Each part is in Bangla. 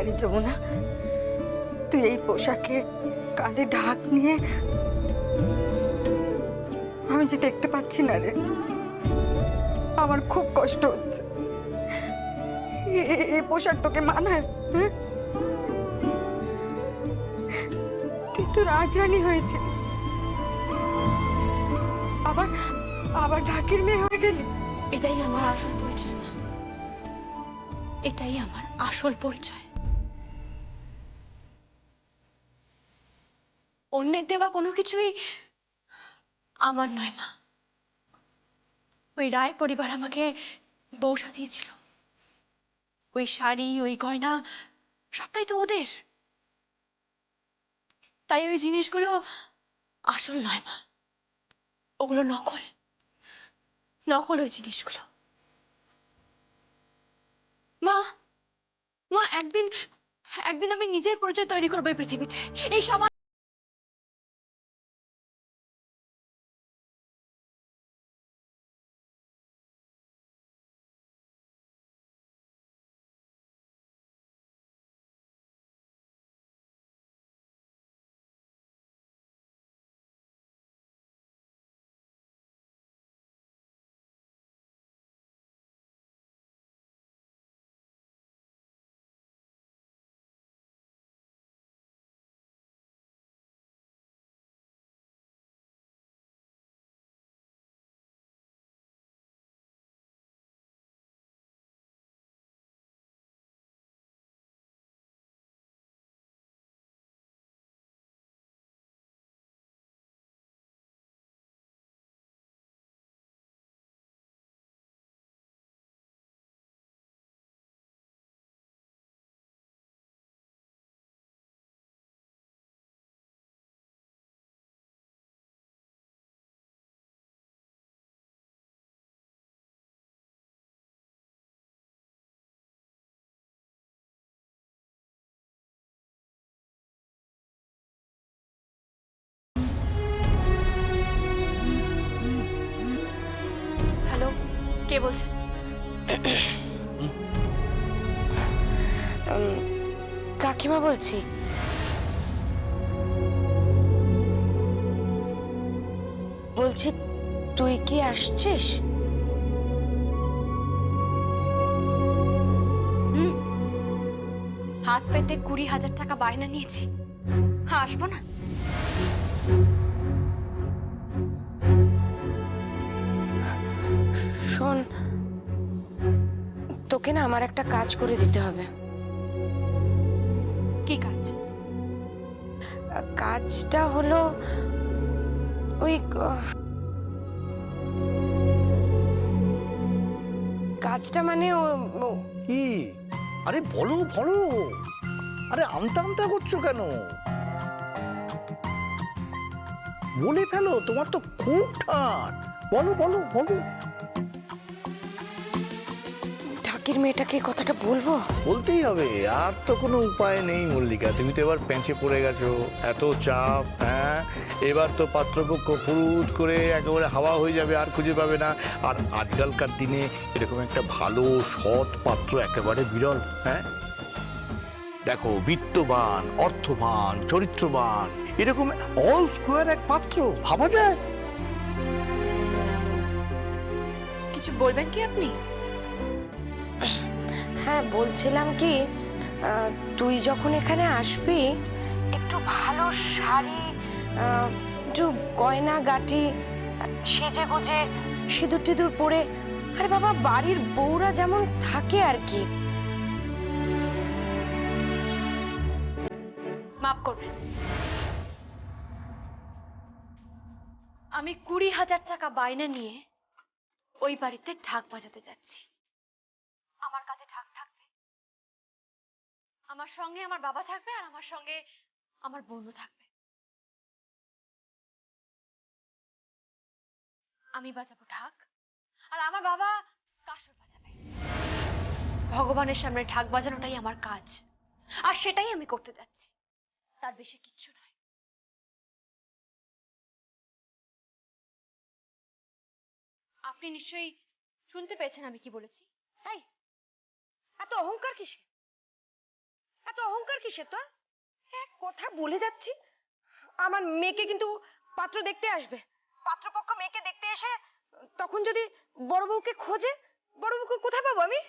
রে যমুনা, তুই এই পোশাকে কাঁধে ঢাক নিয়ে, আমি যে দেখতে পাচ্ছি না রে, আমার খুব কষ্ট হচ্ছে। এই পোশাক তোকে মানায়? হ্যাঁ, তুই তো রাজরানী হয়েছে, আবার আবার ঢাকের মেয়ে হয়ে গেলি। এটাই আমার আসল পরিচয় মা, এটাই আমার আসল পরিচয়। অন্যের দেওয়া কোনো কিছুই আমার নয় মা। ওই রায় পরিবার আমাকে বউ সাজিয়েছিল, ওই শাড়ি ওই গয়না সবটাই তো ওদের। তাই ওই জিনিসগুলো আসল নয় মা, ওগুলো নকল, নকল ওই জিনিসগুলো। মা, মা একদিন একদিন আমি নিজের পরিচয় তৈরি করবো এই পৃথিবীতে, এই সমাজ। হ্যালো, কে বলছেন? কাকিমা বলছি। বলছি তুই কি আসছিস? হাত পেতে 20,000 টাকা বায়না নিয়েছি, আসবো না? শোন, তোকে না আমার একটা কাজ করে দিতে হবে। কি কাজ? কাজটা হলো ওই কাজটা মানে কি? আরে বলো বলো, আরে আমতা আমতা করছো কেন? বলে ফেলো, তোমার তো খুব ঠাট। বলো বলো বলো। ঢাকির মেয়েটাকে কথাটা বলবো? বলতেই হবে, আর তো কোনো উপায় নেই মল্লিকা। তুমি তো এবার পেঁচে পড়ে গেছো, এত চাপ। হ্যাঁ, এবার তো পাত্রপক্ষ ফুরুত করে একেবারে হাওয়া হয়ে যাবে, আর খুঁজে পাবে না। আর আজকালকার দিনে এরকম একটা ভালো সৎ পাত্র একেবারে বিরল। হ্যাঁ, দেখো, বিত্তবান, অর্থবান, চরিত্রবান, এরকম অল স্কোয়ার এক পাত্র ভাবা যায়? কিছু বলবেন কি আপনি? হ্যাঁ, বলছিলাম কি, তুই যখন এখানে আসবি একটু ভালো শাড়ি, একটু গয়না গাটি, সেজে গুজে, সিঁদুর টিঁদুর পরে, আরে বাবা বাড়ির বউরা যেমন থাকে আর কি। মাফ করবেন, আমি 20,000 টাকা বায়না নিয়ে ওই বাড়িতে ঢাক বাজাতে যাচ্ছি। আমার কাঁধে ঢাক থাকবে, আমার সঙ্গে আমার বাবা থাকবে, আর আমার সঙ্গে আমার বোনও থাকবে। আমি বাজাবো ঢাক, আর আমার বাবা কাসর বাজাবে। ভগবানের সামনে ঢাক বাজানোটাই আমার কাজ, আর সেটাই আমি করতে যাচ্ছি, তার বেশি কিচ্ছু নয়। আপনি নিশ্চয়ই শুনতে পেয়েছেন আমি কি বলেছি। তাই এত অহংকার কিসে? এত দরকার কিসের তোর? এক কথা বলে যাচ্ছি, আমার মেয়েকে কিন্তু পাত্র দেখতে আসবে। পাত্রপক্ষ মেয়েকে দেখতে এসে তখন যদি বড় বউকে খোঁজে, বড় বউকে কোথায় পাবো আমি?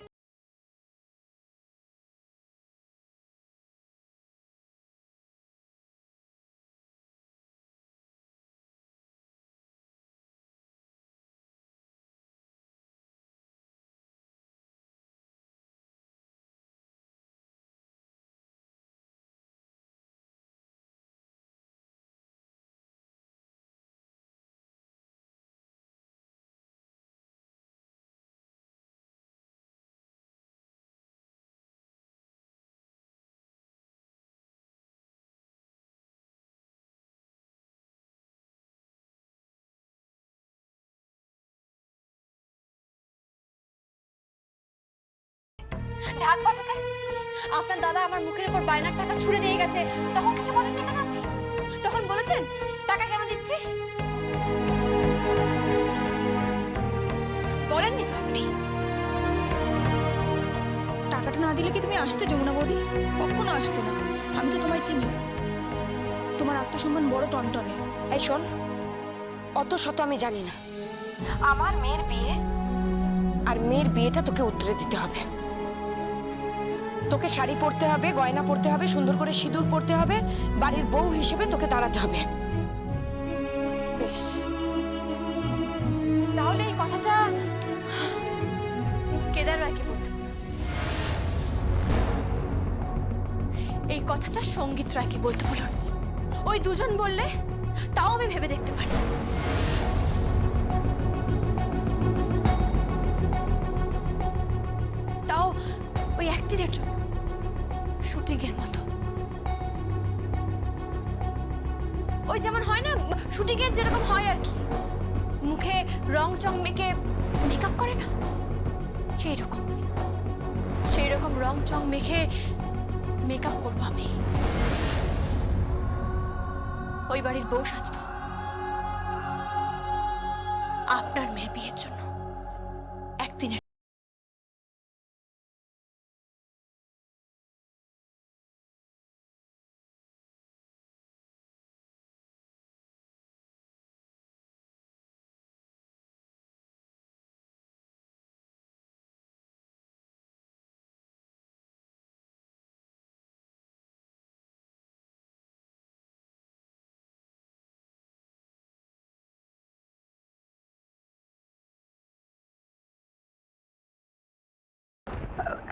ঢাক বাজাতে আপনার দাদা আমার মুখের উপর বায়নার টাকা ছুড়ে দিয়ে গেছে, তখন কিছু বলেননি কেন আপনি? তখন বলেছেন টাকা কেন দিচ্ছিস? বলেননি তো আপনি? টাকাটা না দিলে কি তুমি আসতে, যমুনা বৌদি? কখনো আসতে না। আমি তো তোমায় চিনি, তোমার আত্মসম্মান বড় টনটনে। এই শোন, অত শত আমি জানি না। আমার মেয়ের বিয়ে, আর মেয়ের বিয়েটা তোকে উত্তরে দিতে হবে। তোকে শাড়ি পরতে হবে, গয়না পরতে হবে, সুন্দর করে সিঁদুর পরতে হবে, বাড়ির বউ হিসেবে তোকে দাঁড়াতে হবে। বেশ, তাহলে এই কথাটা কেদার রায়কে বলতে বলুন। এই কথাটা সঙ্গীত রায়কে বলতে বলুন। ওই দুজন বললে তাও আমি ভেবে দেখতে পারি। তাও ওই একদিনের জন্য, শুটিংয়ের মতো। ওই যেমন হয় না, শুটিংয়ে যেরকম হয় আর কি, মুখে রং চং মেখে মেকআপ করে না, সেই রকম রং চং মেখে মেকআপ করবো আমি। ওই বাড়ির বউ সাজবো আপনার মেয়ের বিয়ের জন্য একদিনের।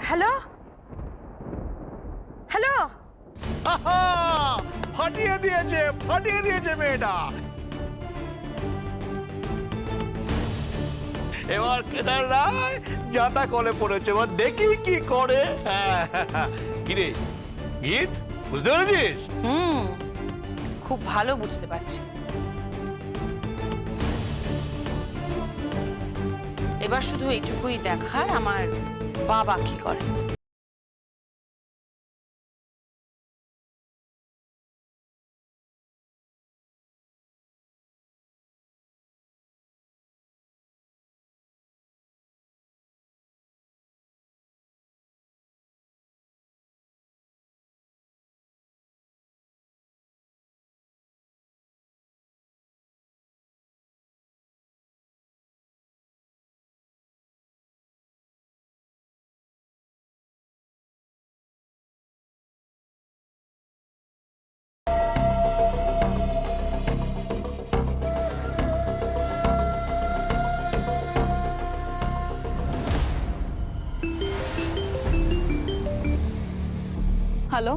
Hello, hello. আহা! ফাটিয়ে দিয়েছে মেয়েটা। এবার কেদার রায় যাতা কলে পড়েছে, এবার দেখি কি করে। কিরে গীত, বুঝতে পেরেছিস? খুব ভালো বুঝতে পারছি। এবার শুধু এইটুকুই দেখার আমার বাবা কি করে। হ্যালো।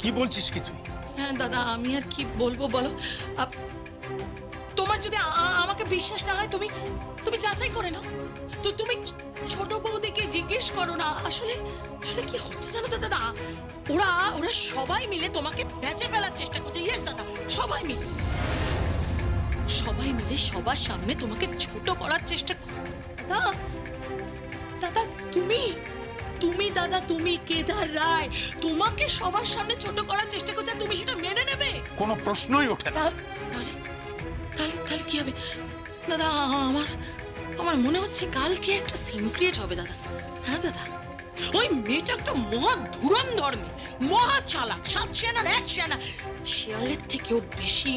কি বলছিস কি তুই? হ্যাঁ দাদা, আমি আর কি বলবো বলো। তোমার যদি আমাকে বিশ্বাস না হয়, তুমি তুমি যাচাই করে নাও। তো তুমি ছোট বৌদিকে জিজ্ঞেস করো না আসলে আসলে কি হচ্ছে জানো তো দাদা। ওরা ওরা সবাই মিলে তোমাকে বেঁচে ফেলার চেষ্টা করছে। ইয়েস দাদা, সবাই মিলে সবার সামনে তোমাকে ছোট করার চেষ্টা। দাদা দাদা তুমি দাদা, তুমি কেদার রায়, তোমাকে সবার সামনে ছোট করার চেষ্টা করছে, তুমি সেটা মেনে নেবে? কোনো প্রশ্নই ওঠে না। তাহলে তাহলে তাহলে কি হবে দাদা? আমার মনে হচ্ছে কালকে একটা সিন ক্রিয়েট হবে দাদা। হ্যাঁ দাদা, ওই মেয়েটা একটা মহা ধুরন্ধর মেয়ে, মহা চালাক, 7 সেনার 1 সেনা, শিয়ালের থেকেও বেশি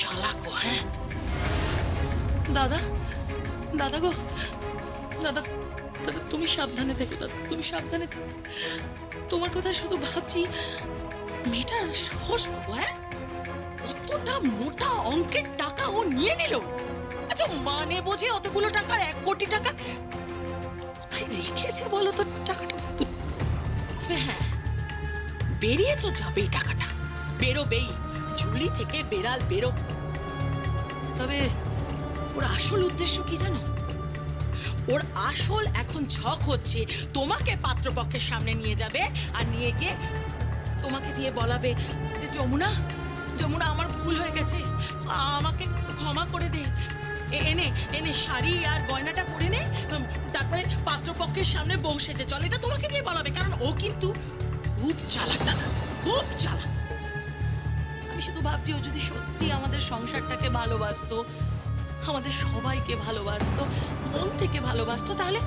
চালাক ও। হ্যাঁ দাদা, দাদা গো, দাদা দাদা তুমি সাবধানে থেকো দাদা, তুমি সাবধানে থেকো। তোমার কথা শুধু ভাবছি, মেয়েটার সাহস পাবো। হ্যাঁ, কতটা মোটা অঙ্কের টাকা ও নিয়ে নিল। আচ্ছা, মানে বোঝে অতগুলো টাকার 1 কোটি টাকা কোথায় রেখেছে বলো তো টাকাটা? তবে হ্যাঁ, বেরিয়ে তো যাবেই টাকাটা, বেরোবেই, ঝুলি থেকে বেড়াল বেরো। তবে ওর আসল উদ্দেশ্য কি জানো? ওর আসল এখন ঝক হচ্ছে তোমাকে পাত্রপক্ষের সামনে নিয়ে যাবে, আর নিয়ে গিয়ে তোমাকে দিয়ে বলাবে যে যমুনা, যমুনা আমার ভুল হয়ে গেছে, আমাকে ক্ষমা করে দে, এনে এনে শাড়ি আর গয়নাটা পরে নে, তারপরে পাত্রপক্ষের সামনে বউ সেজে চল। এটা তোমাকে দিয়ে বলাবে, কারণ ও কিন্তু খুব চালাক দাদা, খুব চালাক। আমি শুধু ভাবছি, ও যদি সত্যি আমাদের সংসারটাকে ভালোবাসতো, আমাদের সবাইকে ভালোবাসতো, মন থেকে ভালোবাসতো, তাহলে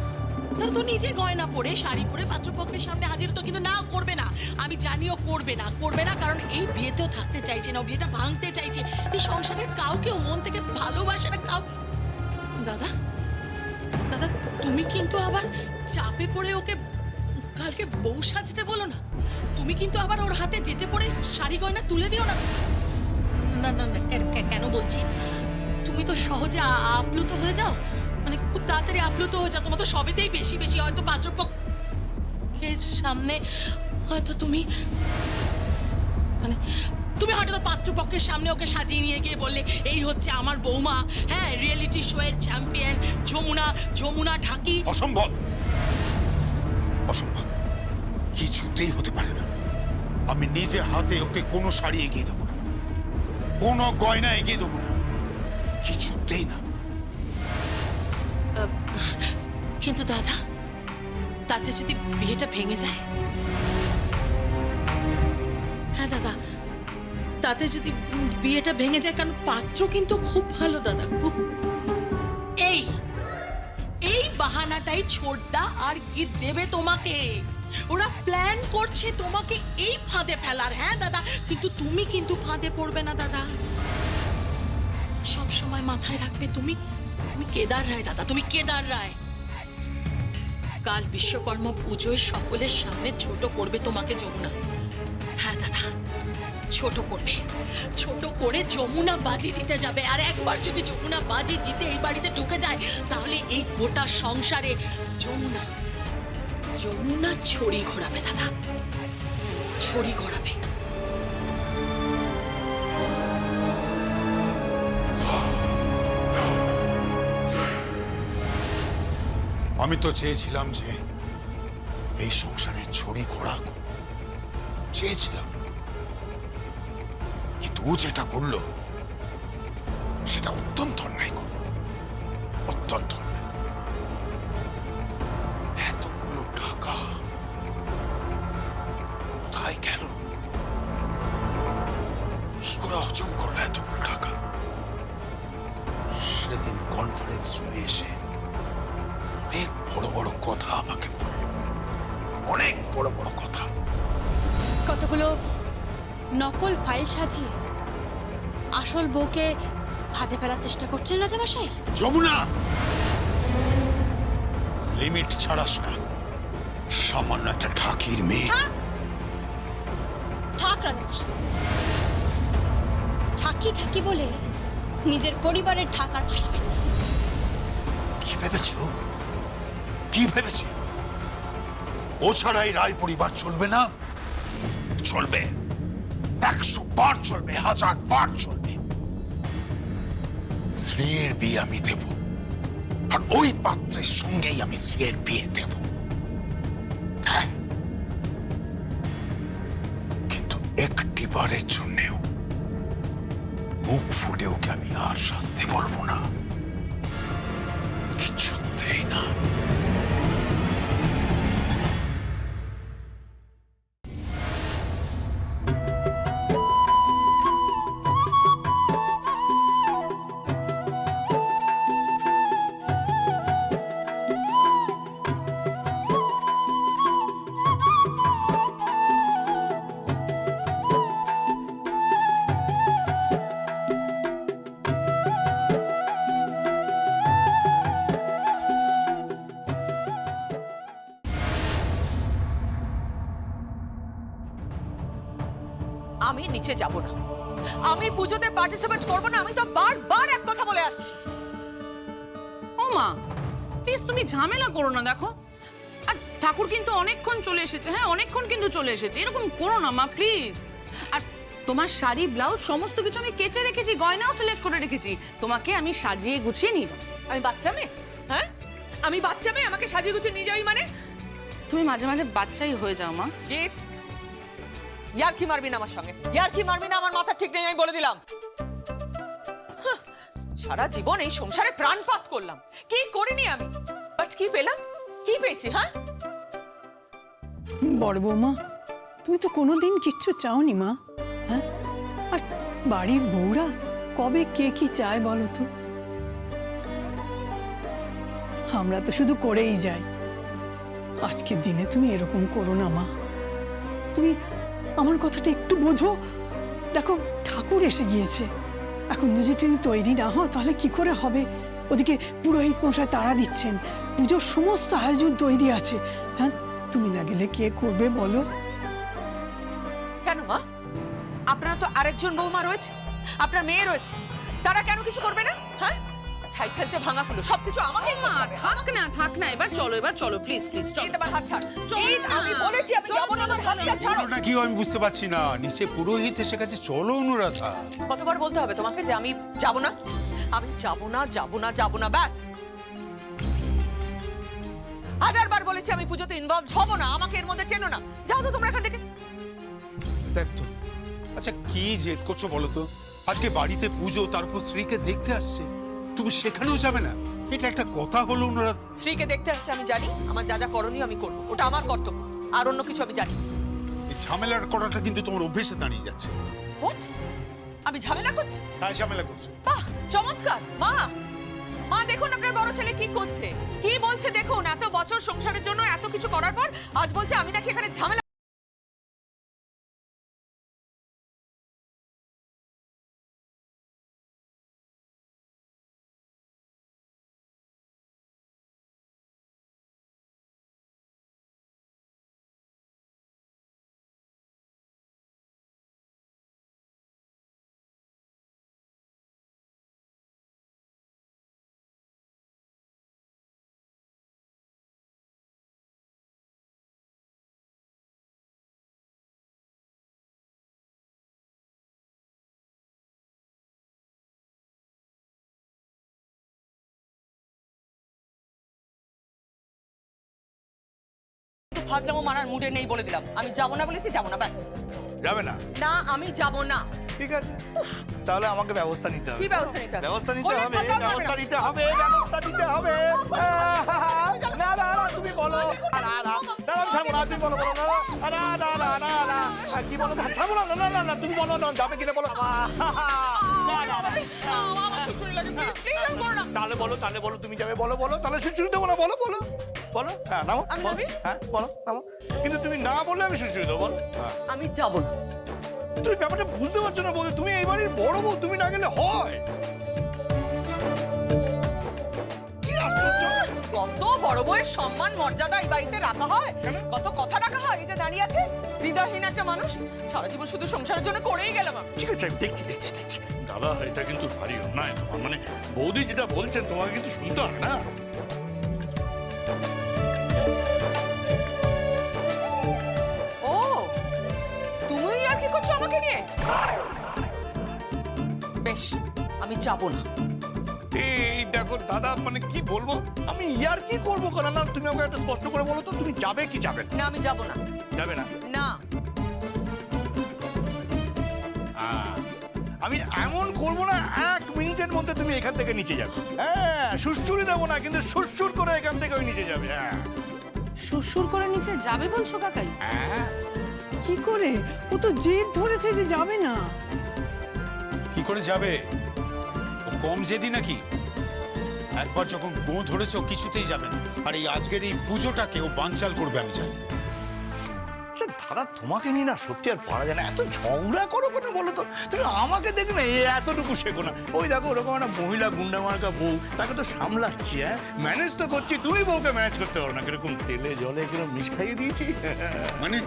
তাহলে তো নিজে গয়না পরে শাড়ি পরে পাত্রপক্ষের সামনে হাজির হতো। কিন্তু না, করবে না। আমি জানিও করবে না, করবে না, কারণ এই বিয়েতেও থাকতে চাইছে না, বিয়েটা ভাঙতে চাইছে। এই সংসারের কাউকেও মন থেকে ভালোবাসে না কাউ। দাদা দাদা, তুমি কিন্তু আবার চাপে পড়ে ওকে কালকে বউ সাজতে বলো না। তুমি কিন্তু আবার ওর হাতে যেচে পড়ে শাড়ি গয়না তুলে দিও না। না না না, কেন বলছি, তুমি তো সহজে আপ্লুত হয়ে যাও, মানে খুব তাড়াতাড়ি আপ্লুত হয়ে যাও। তোমার তো সবেতেই বেশি বেশি, হয়তো পাত্রপক্ষের সামনে হয়তো তুমি মানে তুমি হয়তো পাত্রপক্ষের সামনে ওকে সাজিয়ে নিয়ে গিয়ে বললে, এই হচ্ছে আমার বৌমা, হ্যাঁ, রিয়েলিটি শো এর চ্যাম্পিয়ন যমুনা ঢাকি। অসম্ভব, অসম্ভব, কিছুতেই হতে পারে না। আমি নিজে হাতে ওকে কোনো শাড়ি এগিয়ে দেবো না, কোনো গয়না এগিয়ে দেবো না, কিছুতেই না। কিন্তু দাদা, তাতে যদি বিয়েটা ভেঙে যায়? হ্যাঁ দাদা, তাতে যদি বিয়েটা ভেঙে যায়, কারণ পাত্র কিন্তু খুব ভালো দাদা, খুব। এই বাহানাটাই ছোটদা আর কি দেবে তোমাকে। ওরা প্ল্যান করছে তোমাকে এই ফাঁদে ফেলার। হ্যাঁ দাদা, কিন্তু তুমি কিন্তু ফাঁদে পড়বে না দাদা। সব সময় মাথায় রাখবে, তুমি কেদার রায় দাদা, তুমি কেদার রায়। কাল বিশ্বকর্মা পুজোয় সকলের সামনে ছোট করবে তোমাকে যমুনা। হ্যাঁ দাদা, ছোট করবে, ছোট করে যমুনা বাজি জিতে যাবে। আর একবার যদি যমুনা বাজি জিতে এই বাড়িতে ঢুকে যায়, তাহলে এই গোটা সংসারে যমুনা ছড়ি ঘোরাবে দাদা, ছড়ি ঘোরাবে। আমি তো চেয়েছিলাম যে এই সংসারে ছড়ি ঘোরা, চেয়েছিলাম, কিন্তু ও যেটা করলো সেটা অত্যন্ত অন্যায় করলো, অত্যন্ত অন্যায়। এতগুলো টাকা কোথায় গেল? কি করে হজম করলো এতগুলো টাকা? সেদিন কনফারেন্স রুমে এসে অনেক বড় বড় কথা আমাকে বলল, অনেক বড় বড় কথা। কতগুলো নকল ফাইল সাজিয়ে আসল বউকে ফাঁদে ফেলার চেষ্টা করছেন রাজামশাই। যমুনা, লিমিট ছাড়াস না। সামান্য একটা ঢাকির মেয়ে। থাক রাজামশাই, ঢাকি বলে নিজের পরিবারের ঢাক আর ভাসাবেন না। কি ভেবেছে ও? কি ভেবেছে? ও ছাড়া এই রায় পরিবার চলবে না? চলবে। 100 বার চলবে, 1000 বার চলবে। শ্রীর বিয়ে আমি দেব, আর ওই পাত্রের সঙ্গেই আমি শ্রীর বিয়ে দেব। হ্যাঁ, কিন্তু একটি বারের জন্যেও মুখ ফুটে ওকে আমি আর শাস্তি বলবো না, কিছুতেই না। আমি নিচে যাব না, আমি পুজোতে পার্টিসিপেট করব না। আমি তো বারবার এক কথা বলে আসছি। ও মা, প্লিজ তুমি ঝামেলা করো না। দেখো, আর ঠাকুর কিন্তু অনেকক্ষণ চলে এসেছে। হ্যাঁ, অনেকক্ষণ কিন্তু চলে এসেছে। এরকম করো না মা, প্লিজ। আর তোমার শাড়ি, ব্লাউজ সমস্ত কিছু আমি কেচে রেখেছি, গয়নাও সিলেক্ট করে রেখেছি। তোমাকে আমি সাজিয়ে গুছিয়ে নিয়ে যাবো। আমি বাচ্চা মেয়ে? হ্যাঁ, আমি বাচ্চা মেয়ে, আমাকে সাজিয়ে গুছিয়ে নিয়ে যাবি মানে? তুমি মাঝে মাঝে বাচ্চাই হয়ে যাও মা। ইয়ার কি মারবি না আমার সঙ্গে? ইয়ার কি মারবি না, আমার মাথা ঠিক নেই, আমি বলে দিলাম। সারা জীবন এই সংসারে প্রাণপাত করলাম, কি করিনি আমি, বাট কি পেলাম? কি পেয়েছি? হ্যাঁ, বড় বৌমা, তুমি তো কোনোদিন কিচ্ছু চাওনি মা। হ্যাঁ, আর বাড়ির বউরা কবে কে কি চায় বলো তো? আমরা তো শুধু করেই যাই। আজকের দিনে তুমি এরকম করো না মা। তুমি আমার কথাটা একটু বোঝো। দেখো, ঠাকুর এসে গিয়েছে, এখন যদি তুমি তৈরি না হও তাহলে কি করে হবে? ওদিকে পুরোহিত মশাই তাড়া দিচ্ছেন, পুজোর সমস্ত আয়োজন তৈরি আছে। হ্যাঁ, তুমি না গেলে কে করবে বলো? কেন মা? আপনার তো আরেকজন বৌমা রয়েছে, আপনার মেয়ে রয়েছে, তারা কেন কিছু করবে না? হ্যাঁ, ছাই ফেলতে ভাঙা হলো, সবকিছু আমাকে। মা থাক না, এবার চলো প্লিজ চলো। আমার হাত ছাড়। আমি বলেছি আমি যাবো না, আমার হাতটা ছাড়ো। পুরোটা কি আমি বুঝতে পারছি না। নিচে পুরোহিত এসে গেছে, চলো অনুরাধা। কতবার বলতে হবে তোমাকে যে আমি যাব না? আমি যাব না, ব্যাস। 1000 বার বলেছি আমি পুজোতে ইনভলভ হব না, আমাকে এর মধ্যে টেনো না। যাও তো তোমরা এখান থেকে। দেখ তো, আচ্ছা কি জেদ করছো বলো তো? আজকে বাড়িতে পুজো, তারপর শ্রীকে দেখতে আসছে, তুমি সেখানেও যাবে না? এটা একটা কথা হলো অনুরাধা? স্ত্রীকে দেখতে আসছে আমি জানি, আমার যা যা করণীয় আমি করবো, ওটা আমার কর্তব্য, আর অন্য কিছু আমি জানি। এই ঝামেলার করাটা কিন্তু তোমার অভ্যেসে দাঁড়িয়ে যাচ্ছে। হোয়াট? আমি ঝামেলা করছি? হ্যাঁ, ঝামেলা করছো। বাহ, চমৎকার। মা দেখুন আপনার বড় ছেলে কি করছে, কি বলছে দেখুন। এত বছর সংসারের জন্য এত কিছু করার পর আজ বলছে আমি নাকি এখানে ঝামেলা। ফাজলামো মারার মুডে নেই, বলে দিলাম। আমি যাব না বলেছি, যাব না, ব্যাস। যাবে না? না, আমি যাব না। ঠিক আছে, তাহলে আমাকে ব্যবস্থা নিতে হবে। কি ব্যবস্থা নিতে হবে? ব্যবস্থা নিতে কোনো হবে, কথা বলবে না। ব্যবস্থা নিতে হবে, ব্যবস্থা নিতে হবে। না না না, তুমি বলো। না না না, আমি ছাড়বো না, তুমি বলো। না না না না না না, কি বলো? ছাড়বো না, না না না, তুমি বলো না, যাবে কিনা বলো। আমার শ্বশুর লাগে, প্লিজ আমি করো না। তাহলে বলো, তুমি যাবে, বলো। তাহলে শুনছুনি দেবো না, বলো। হ্যাঁ, নাও। আমি যাবি? হ্যাঁ, বলো, নাও। কিন্তু তুমি না বললে আমি শুনছুনি দেবো, বলো। আমি যাব না। তুমি ব্যাপারটা বুঝতে পারছো না বৌদি, তুমি এই বাড়ির বড় বউ, তুমি না গেলে হয়? কি আশ্চর্য! কত বড় বউয়ের সম্মান মর্যাদা এই বাড়িতে রাখা হয়, কত কথা রাখা হয়। এটা দাঁড়িয়ে আছে হৃদয়হীন একটা মানুষ, সারা জীবন শুধু সংসারের জন্য করেই গেলাম আমি। ঠিক আছে, আমি দেখছি। দাদা, এটা কিন্তু ভারী অন্যায় তোমার। মানে বৌদি যেটা বলছেন তোমাকে কিন্তু শুনতে হবে না। ও, তুমি আর কি করছো আমাকে? আমাকে নিয়ে? বেশ, আমি যাব না। এই দেখো দাদা, মানে কি বলবো, আমি ইয়ার কি করবো কেন না, তুমি আমাকে একটা স্পষ্ট করে বলো তো, তুমি যাবে কি যাবে না, আমি যাব না। যাবে না? না। আমি এমন করবো না 1 মিনিটের মধ্যে তুমি এখান থেকে নিচে যাবে। হ্যাঁ, সুশ্রুরি দেবো না, কিন্তু সুরসুর করে এখান থেকে ওই নিচে যাবে। হ্যাঁ, সুরসুর করে নিচে যাবে বলছো কাকাই? হ্যাঁ। কি করে? ও তো জেদ ধরেছে যে যাবে না। কি করে যাবে? ও কম জেদি নাকি? একবার যখন গো ধরেছে ও কিছুতেই যাবে না। আর এই আজকের এই পুজোটাকে ও বানচাল করবে আমি জানি। দাদা, তোমাকে নিয়ে না সত্যি আর পারা যায় না, এত ঝগড়া করো কেন বলো তো? তুমি আমাকে দেখবে না, এতটুকু শেখো না। ওই দেখো, ওরকম একটা মহিলা গুন্ডা মার্কা বউ, তাকে তো সামলাচ্ছি, হ্যাঁ ম্যানেজ তো করছি, তুমি বউকে ম্যানেজ করতে পারো না। কিরকম তেলে জলে কিরকম মিশ খাইয়ে দিয়েছি। মানে